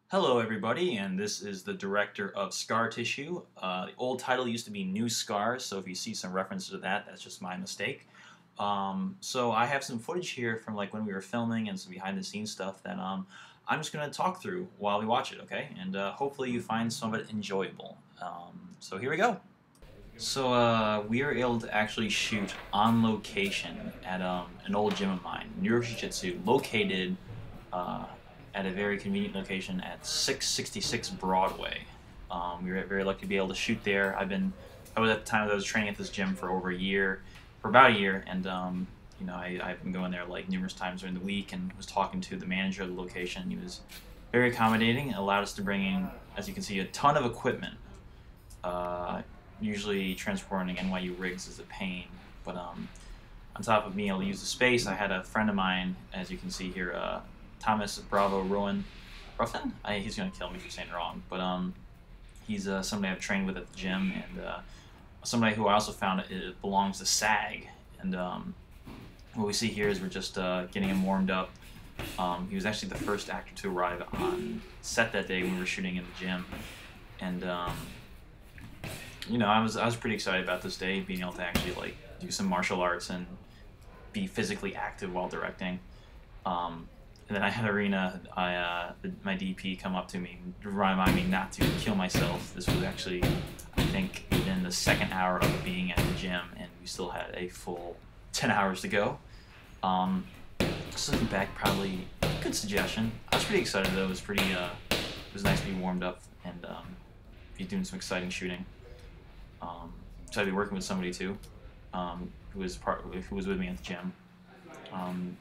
Hello, everybody, and this is the director of Scar Tissue. The old title used to be New Scars, so if you see some references to that, that's just my mistake. So I have some footage here from like when we were filming and some behind-the-scenes stuff that I'm just going to talk through while we watch it, okay? And hopefully you find some of it enjoyable. So here we go. So we were able to actually shoot on location at an old gym of mine, New York Jiu-Jitsu, located uh, at a very convenient location at 666 Broadway. We were very lucky to be able to shoot there. I was at the time I was training at this gym for over a year, for about a year, and I've been going there like numerous times during the week and was talking to the manager of the location. He was very accommodating and allowed us to bring in, as you can see, a ton of equipment. Uh, Usually transporting NYU rigs is a pain, but on top of being able to use the space, I had a friend of mine, as you can see here, Thomas Bravo Ruffin. He's gonna kill me for saying it wrong, but he's somebody I've trained with at the gym, and somebody who I also found it belongs to SAG. And what we see here is we're just getting him warmed up. He was actually the first actor to arrive on set that day when we were shooting in the gym, and I was pretty excited about this day, being able to actually like do some martial arts and be physically active while directing. And then I had Arena, my DP, come up to me to remind me not to kill myself. This was actually, I think, within the second hour of being at the gym, and we still had a full 10 hours to go. Just looking back, probably a good suggestion. I was pretty excited though. It was nice to be warmed up and be doing some exciting shooting. So I'd be working with somebody too, who was with me at the gym.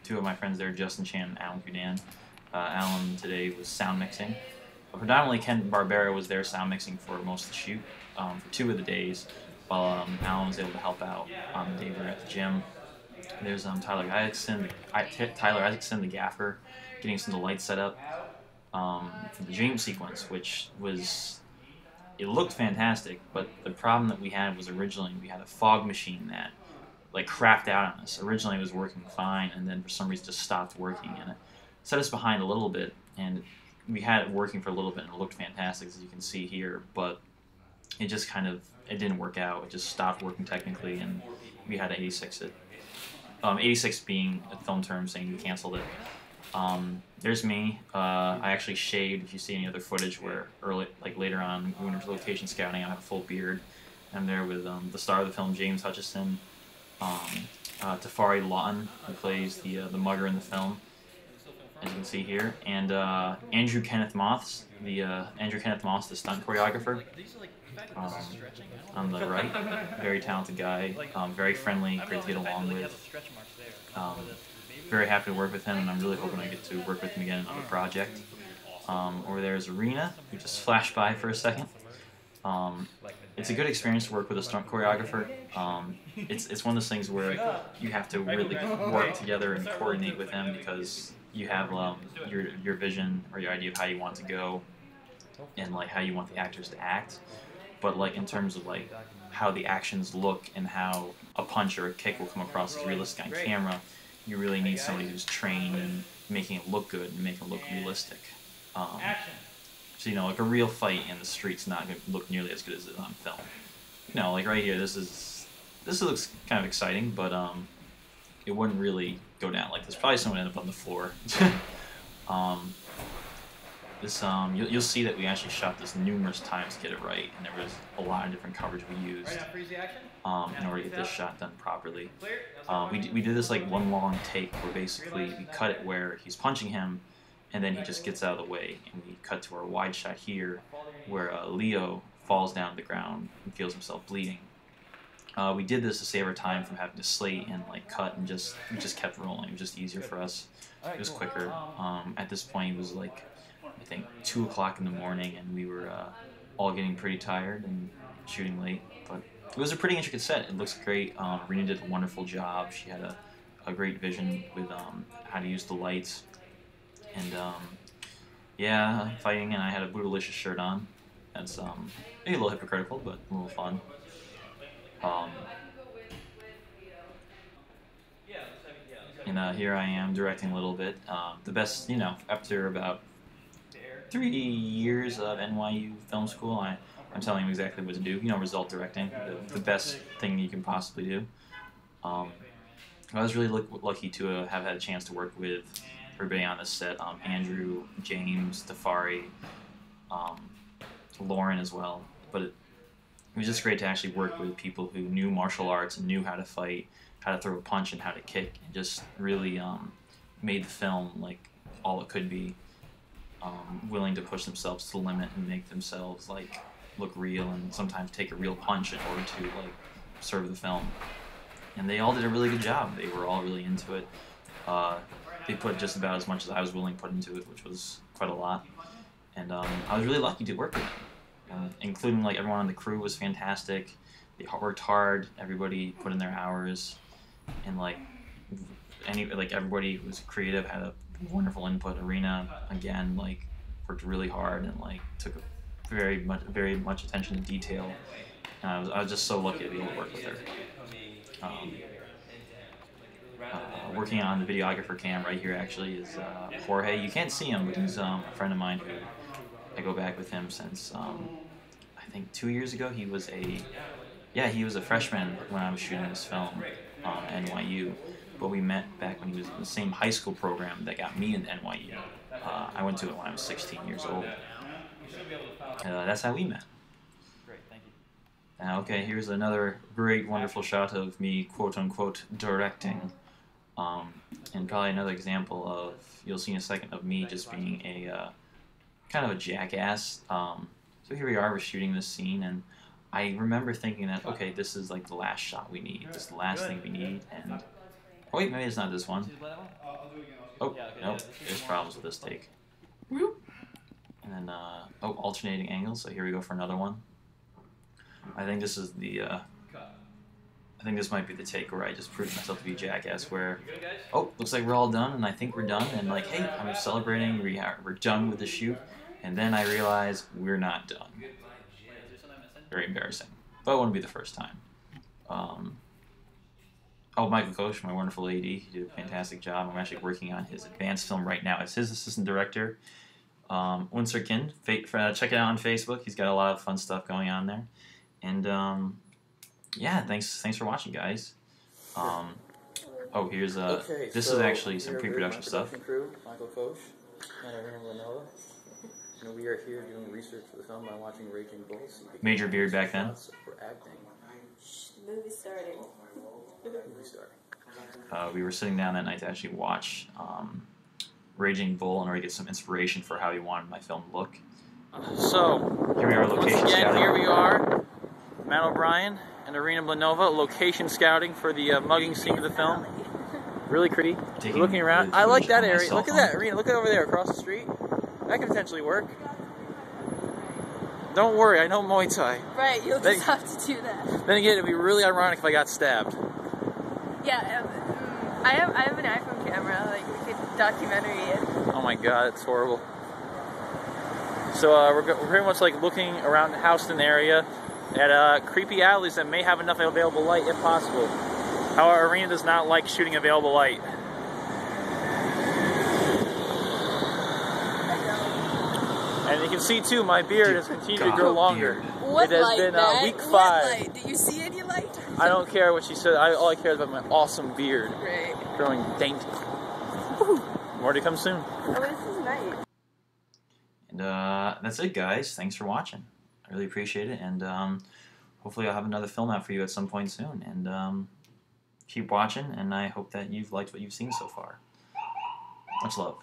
Two of my friends there, Justin Chan and Alan Fudan. Alan today was sound mixing. Predominantly Ken Barbera was there sound mixing for most of the shoot, for 2 of the days, while Alan was able to help out on the day we were at the gym. There's Tyler Isaacson, the gaffer, getting some of the lights set up for the dream sequence, which was, it looked fantastic, but the problem that we had was originally we had a fog machine that like crapped out on us. Originally it was working fine, and then for some reason just stopped working, and it set us behind a little bit, and we had it working for a little bit and it looked fantastic, as you can see here, but it just it didn't work out. It just stopped working technically, and we had to 86 it. 86 being a film term saying we canceled it. There's me. I actually shaved. If you see any other footage where later on when we were location scouting, I have a full beard. I'm there with the star of the film, James Hutchison, Tafari Lawton, who plays the mugger in the film, as you can see here, and Andrew Kenneth Moss, the stunt choreographer. On the right, very talented guy, very friendly, great to get along with. Very happy to work with him, and I'm really hoping I get to work with him again on a project. Over there is Arena, who just flashed by for a second. It's a good experience to work with a stunt choreographer. It's one of those things where you have to really work together and coordinate with them, because you have your vision or your idea of how you want to go and like how you want the actors to act. But like in terms of like how the actions look and how a punch or a kick will come across as realistic on camera, you really need somebody who's trained in making it look good and making it look realistic. So like a real fight in the street's not going to look nearly as good as it is on film. Like right here, this looks kind of exciting, but it wouldn't really go down like this. Probably someone end up on the floor. You'll see that we actually shot this numerous times to get it right, and there was a lot of different coverage we used in order to get this shot done properly. We did this like one long take where basically we cut it where he's punching him, and then he just gets out of the way, and we cut to our wide shot here where Leo falls down to the ground and feels himself bleeding. We did this to save our time from having to slate and like cut, and we just kept rolling. It was just easier for us. It was quicker. At this point, it was like I think 2 o'clock in the morning, and we were all getting pretty tired and shooting late. But it was a pretty intricate set. It looks great. Rena did a wonderful job. She had a great vision with how to use the lights. And yeah, fighting, and I had a Bootylicious shirt on. That's maybe a little hypocritical, but a little fun. And here I am directing a little bit. The best, after about 3 years of NYU film school. I'm telling him exactly what to do. You know, result directing, the best thing you can possibly do. Um, I was really lucky to have had a chance to work with everybody on the set. Andrew, James, Tafari, um, Lauren as well. But it was just great to actually work with people who knew martial arts and knew how to fight, how to throw a punch and how to kick, and just really made the film like all it could be. Willing to push themselves to the limit and make themselves like look real, and sometimes take a real punch in order to like serve the film. And they all did a really good job. They were all really into it. They put just about as much as I was willing to put into it, which was quite a lot. And I was really lucky to work with them, including like everyone on the crew was fantastic. They worked hard. Everybody put in their hours, and like everybody who was creative had a wonderful input. Irina again like worked really hard and like took very much attention to detail. And I was just so lucky to be able to work with her. Working on the videographer cam right here actually is Jorge. You can't see him, but he's a friend of mine who I go back with him since I think 2 years ago. He was a freshman when I was shooting this film at NYU, but we met back when he was in the same high school program that got me into NYU. I went to it when I was 16 years old. That's how we met. Great, thank you. Okay, here's another great, wonderful shot of me, quote-unquote, directing. And probably another example of, you'll see in a second, of me just being a kind of a jackass. So here we are, we're shooting this scene, and I remember thinking that, okay, this is like the last shot we need. This is the last thing we need, and... Oh wait, maybe it's not this one. Oh, nope, there's problems with this take. And then, oh, alternating angles, so here we go for another one. I think this is the, I think this might be the take where I just proved myself to be a jackass, where, oh, looks like we're all done, and I think we're done, and like, hey, I'm celebrating, we're done with the shoot, and then I realize we're not done. Very embarrassing, but it wouldn't be the first time. Oh, Michael Koch, my wonderful AD, he did a fantastic job. I'm actually working on his advanced film right now as his assistant director. Unserkin, check it out on Facebook. He's got a lot of fun stuff going on there. And yeah, thanks for watching, guys. Oh, here's this is actually some pre-production stuff. Crew, Michael Koch and Irina Blanova. And we are here doing research for the film by watching Raging Bull. Major beard back then. For acting. Movie starting. We were sitting down that night to actually watch Raging Bull in order to get some inspiration for how we wanted my film to look. So, here we are, location once again, scouting. here we are, Matt O'Brien and Irina Blanova, location scouting for the mugging scene of the film. Really pretty. We're looking around. I like that area. Look at that, Irina. Look at over there across the street. That could potentially work. Don't worry, I know Muay Thai. Right, you'll just have to do that. Then again, it'd be really ironic if I got stabbed. Yeah, I have an iPhone camera, like we could documentary it. Oh my god, it's horrible. So we're pretty much like looking around the Houston area at creepy alleys that may have enough available light if possible. However, Irina does not like shooting available light. And you can see too, my beard has continued to grow longer. What it has light, been man? week 5. What light? Do you see any light? I don't care what she said. All I care is about my awesome beard. Great. Growing dainty. More to come soon. Oh, this is nice. And that's it, guys. Thanks for watching. I really appreciate it, and hopefully I'll have another film out for you at some point soon. And keep watching, and I hope that you've liked what you've seen so far. Much love.